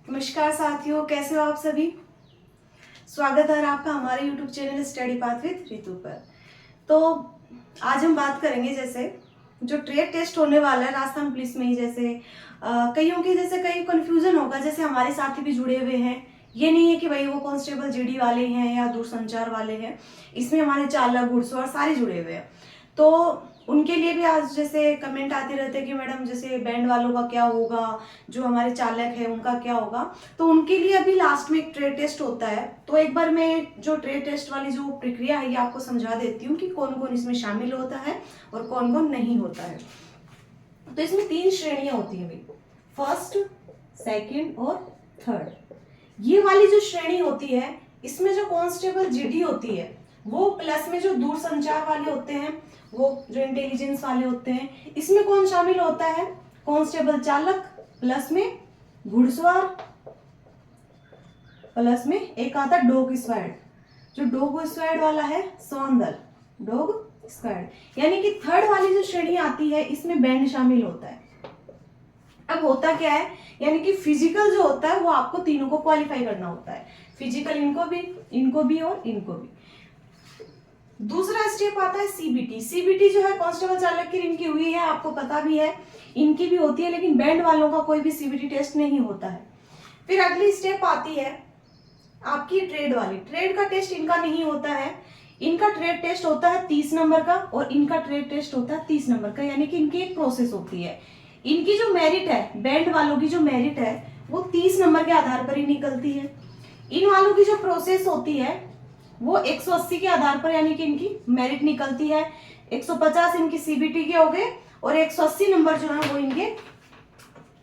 नमस्कार साथियों, कैसे हो आप सभी। स्वागत है आपका हमारे YouTube channel study path with Ritu पर। तो आज हम बात करेंगे जैसे जो ट्रेड टेस्ट होने वाला है राजस्थान पुलिस में ही, जैसे कईयों की जैसे कई कंफ्यूजन होगा, जैसे हमारे साथी भी जुड़े हुए हैं। ये नहीं है कि भाई वो कांस्टेबल जीडी वाले हैं या दूरसंचार वाले हैं, इसमें हमारे चालक घुड़सवार सारे जुड़े हुए हैं। तो उनके लिए भी आज जैसे कमेंट आते रहते हैं कि मैडम जैसे बैंड वालों का क्या होगा, जो हमारे चालक है उनका क्या होगा। तो उनके लिए अभी लास्ट में एक ट्रेड टेस्ट होता है। तो एक बार मैं जो ट्रेड टेस्ट वाली जो प्रक्रिया है ये आपको समझा देती हूँ कि कौन कौन इसमें शामिल होता है और कौन कौन नहीं होता है। तो इसमें 3 श्रेणियां होती है भाई, फर्स्ट, सेकंड और थर्ड। ये वाली जो श्रेणी होती है इसमें जो कांस्टेबल जीडी होती है वो प्लस में जो दूरसंचार वाले होते हैं, वो जो इंटेलिजेंस वाले होते हैं, इसमें कौन शामिल होता है, कांस्टेबल चालक प्लस में घुड़सवार प्लस में एक आता डॉग स्क्वाड। जो डॉग स्क्वाड वाला है श्वान दल, डॉग स्क्वाड। यानी कि थर्ड वाली जो श्रेणी आती है इसमें बैंड शामिल होता है। अब होता क्या है, यानी कि फिजिकल जो होता है वो आपको तीनों को क्वालिफाई करना होता है, फिजिकल इनको भी और इनको भी। दूसरा स्टेप आता है सीबीटी। सीबीटी जो है कांस्टेबल चालक की इनकी हुई है, आपको पता भी है, इनकी भी होती है, लेकिन बैंड वालों का कोई भी सीबीटी टेस्ट नहीं होता है। फिर अगली स्टेप आती है आपकी ट्रेड वाली। ट्रेड का टेस्ट इनका नहीं होता है, इनका ट्रेड टेस्ट होता है 30 नंबर का और इनका ट्रेड टेस्ट होता है 30 नंबर का। यानी कि इनकी एक प्रोसेस होती है। इनकी जो मेरिट है, बैंड वालों की जो मेरिट है वो 30 नंबर के आधार पर ही निकलती है। इन वालों की जो प्रोसेस होती है वो 180 के आधार पर, यानी कि इनकी मेरिट निकलती है। 150 इनकी सीबीटी के हो गए और 180 नंबर जो है वो इनके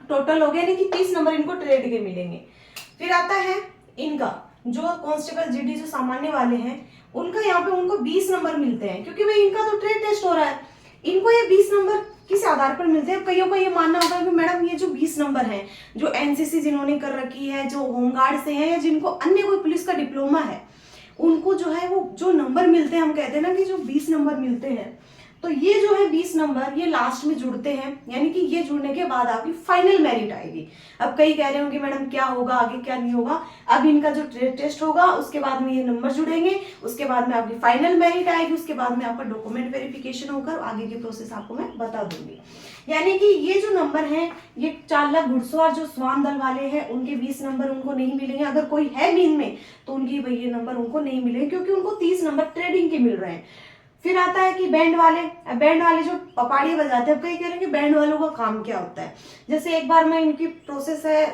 टोटल हो गए, यानी कि 30 नंबर इनको ट्रेड के मिलेंगे। फिर आता है इनका जो कांस्टेबल जीडी जो सामान्य वाले हैं उनका, यहाँ पे उनको 20 नंबर मिलते हैं, क्योंकि भाई इनका तो ट्रेड टेस्ट हो रहा है। इनको ये 20 नंबर किस आधार पर मिलते हैं। कईयों का ये मानना होगा कि मैडम ये जो 20 नंबर हैं, जो एनसीसी जिन्होंने कर रखी है, जो होमगार्ड से हैं, या जिनको अन्य कोई पुलिस का डिप्लोमा है, उनको जो है वो जो नंबर मिलते हैं, हम कहते हैं ना कि जो 20 नंबर मिलते हैं, तो ये जो है 20 नंबर ये लास्ट में जुड़ते हैं। यानी कि ये जुड़ने के बाद आपकी फाइनल मेरिट आएगी। अब कई कह रहे होंगे मैडम क्या होगा आगे, क्या नहीं होगा। अब इनका जो ट्रेड टेस्ट होगा उसके बाद में ये नंबर जुड़ेंगे, उसके बाद में आपकी फाइनल मेरिट आएगी, उसके बाद में आपका डॉक्यूमेंट वेरिफिकेशन होकर आगे की प्रोसेस आपको मैं बता दूंगी। यानी कि ये जो नंबर है, ये चालक घुड़सवार जो श्वान दल वाले हैं उनके 20 नंबर उनको नहीं मिलेंगे। अगर कोई है मीन में तो उनकी भाई ये नंबर उनको नहीं मिलेंगे, क्योंकि उनको 30 नंबर ट्रेडिंग के मिल रहे हैं। फिर आता है कि बैंड वाले जो पपाड़ी बजाते हैं। कई कह रहे हैं कि बैंड वालों का काम क्या होता है। जैसे एक बार मैं इनकी प्रोसेस है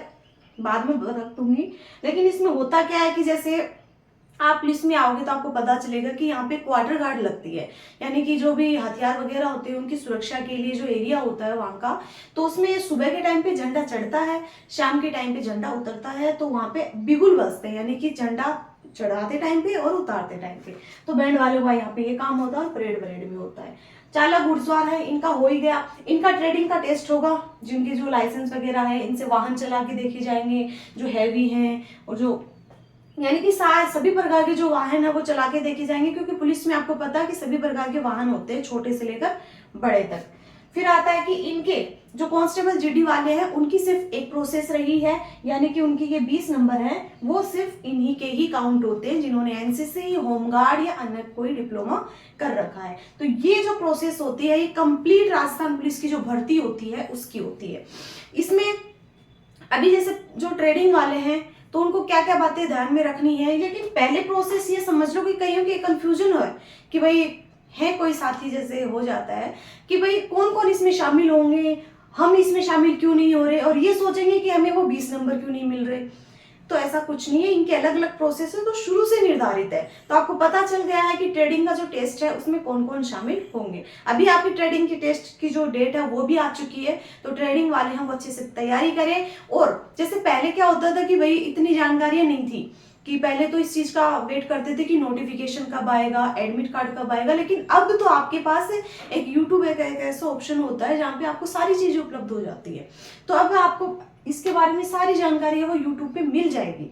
बाद में बता दूंगी, लेकिन इसमें होता क्या है कि जैसे आप पुलिस में आओगे तो आपको पता चलेगा कि यहाँ पे क्वार्टर गार्ड लगती है, यानी कि जो भी हथियार वगैरह होते हैं उनकी सुरक्षा के लिए जो एरिया होता है वहाँ का, तो उसमें सुबह के टाइम पे झंडा चढ़ता है, शाम के टाइम पे झंडा उतरता है। तो वहाँ पे बिगुल बजते हैं, यानी कि झंडा चढ़ाते टाइम पे और उतारते टाइम पे। तो बैंड वालों का यहाँ पे ये काम होता है और परेड भी होता है। चालक घुड़सवार है, इनका हो ही गया। इनका ट्रेडिंग का टेस्ट होगा, जिनके जो लाइसेंस वगैरह है इनसे वाहन चला के देखे जाएंगे, जो हैवी हैं और जो यानी कि सभी प्रकार के जो वाहन है वो चला के देखे जाएंगे, क्योंकि पुलिस में आपको पता है कि सभी प्रकार के वाहन होते हैं, छोटे से लेकर बड़े तक। फिर आता है कि इनके जो कांस्टेबल जीडी वाले हैं उनकी सिर्फ एक प्रोसेस रही है, यानी कि उनके ये 20 नंबर हैं वो सिर्फ इन्हीं के ही काउंट होते हैं जिन्होंने एनसीसी, होमगार्ड या अन्य कोई डिप्लोमा कर रखा है। तो ये जो प्रोसेस होती है ये कंप्लीट राजस्थान पुलिस की जो भर्ती होती है उसकी होती है। इसमें अभी जैसे जो ट्रेडिंग वाले हैं तो उनको क्या क्या बातें ध्यान में रखनी है, लेकिन पहले प्रोसेस ये समझ लो कि कईयों की कंफ्यूजन हो कि भाई है कोई साथी जैसे हो जाता है कि भाई कौन कौन इसमें शामिल होंगे, हम इसमें शामिल क्यों नहीं हो रहे, और ये सोचेंगे कि हमें वो 20 नंबर क्यों नहीं मिल रहे। तो ऐसा कुछ नहीं है, इनके अलग अलग प्रोसेस है, तो शुरू से निर्धारित है। तो आपको पता चल गया है कि ट्रेडिंग का जो टेस्ट है उसमें कौन कौन शामिल होंगे। अभी आपकी ट्रेडिंग की टेस्ट की जो डेट है वो भी आ चुकी है, तो ट्रेडिंग वाले हम अच्छे से तैयारी करें। और जैसे पहले क्या होता था कि भाई इतनी जानकारियां नहीं थी, कि पहले तो इस चीज का वेट करते थे कि नोटिफिकेशन कब आएगा, एडमिट कार्ड कब आएगा, लेकिन अब तो आपके पास एक यूट्यूब एक ऐसा ऑप्शन होता है जहाँ पे आपको सारी चीजें उपलब्ध हो जाती है। तो अब आपको इसके बारे में सारी जानकारी है वो यूट्यूब पे मिल जाएगी।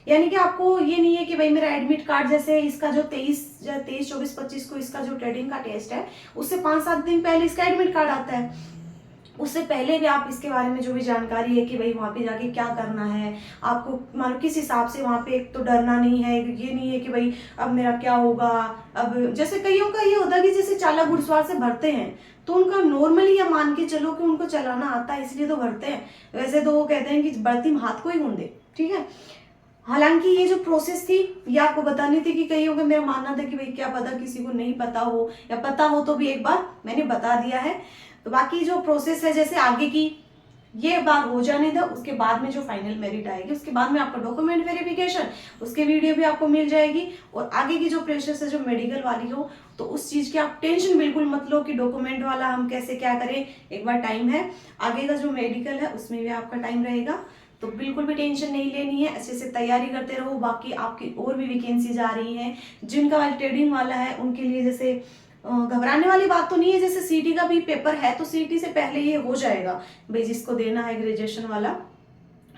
यानी कि आपको ये नहीं है कि भाई मेरा एडमिट कार्ड, जैसे इसका जो 23, 24, 25 को इसका जो ट्रेडिंग का टेस्ट है उससे 5-7 दिन पहले इसका एडमिट कार्ड आता है, उससे पहले भी आप इसके बारे में जो भी जानकारी है कि भाई वहाँ पे जाके क्या करना है, आपको मान लो किस हिसाब से वहाँ पे, एक तो डरना नहीं है, ये नहीं है कि भाई अब मेरा क्या होगा। अब जैसे कईयों का ये होता है कि जैसे चालक घुड़सवार से भरते हैं तो उनका नॉर्मली या मान के चलो कि उनको चलाना आता है इसलिए तो भरते हैं, वैसे तो वो कहते हैं कि बढ़ती में हाथ को ही गूंदे, ठीक है। हालांकि ये जो प्रोसेस थी ये आपको बतानी थी कि कईयों का मेरा मानना था कि भाई क्या पता किसी को नहीं पता हो, या पता हो तो भी एक बार मैंने बता दिया है। तो बाकी जो प्रोसेस है जैसे आगे की ये बार हो जाने दो, उसके बाद में जो फाइनल मेरिट आएगी उसके बाद में आपका डॉक्यूमेंट वेरिफिकेशन, उसके वीडियो भी आपको मिल जाएगी। और आगे की जो प्रोसेस है जो मेडिकल वाली हो तो उस चीज की आप टेंशन बिल्कुल मत लो कि डॉक्यूमेंट वाला हम कैसे क्या करें, एक बार टाइम है। आगे का जो मेडिकल है उसमें भी आपका टाइम रहेगा, तो बिल्कुल भी टेंशन नहीं लेनी है, अच्छे से तैयारी करते रहो। बाकी आपकी और भी वैकेंसीज आ रही हैं, जिनका वाला ट्रेडिंग वाला है उनके लिए जैसे घबराने वाली बात तो नहीं है। जैसे सीटी का भी पेपर है तो सीटी से पहले ये हो जाएगा भाई, जिसको देना है ग्रेजुएशन वाला,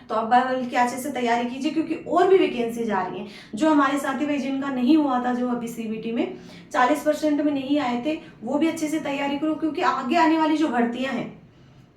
तो अब बल्कि अच्छे से तैयारी कीजिए क्योंकि और भी वैकेंसीज आ रही हैं। जो हमारे साथी भाई जिनका नहीं हुआ था, जो अभी सीबीटी में 40% में नहीं आए थे, वो भी अच्छे से तैयारी करो क्योंकि आगे आने वाली जो भर्तियां हैं,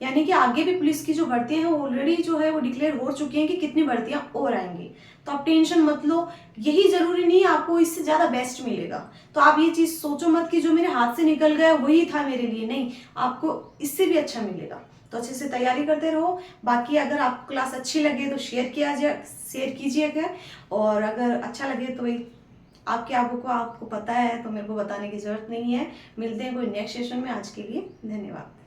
यानी कि आगे भी पुलिस की जो भर्तियां हैं ऑलरेडी जो है वो डिक्लेयर हो चुकी हैं कि कितनी भर्तियां और आएंगी, तो आप टेंशन मत लो। यही जरूरी नहीं है आपको इससे ज्यादा बेस्ट मिलेगा, तो आप ये चीज सोचो मत कि जो मेरे हाथ से निकल गया वही था मेरे लिए, नहीं, आपको इससे भी अच्छा मिलेगा। तो अच्छे से तैयारी करते रहो। बाकी अगर आपको क्लास अच्छी लगे तो शेयर कीजिएगा, और अगर अच्छा लगे तो भाई आपको पता है तो मेरे को बताने की जरूरत नहीं है। मिलते हैं कोई नेक्स्ट सेशन में, आज के लिए धन्यवाद।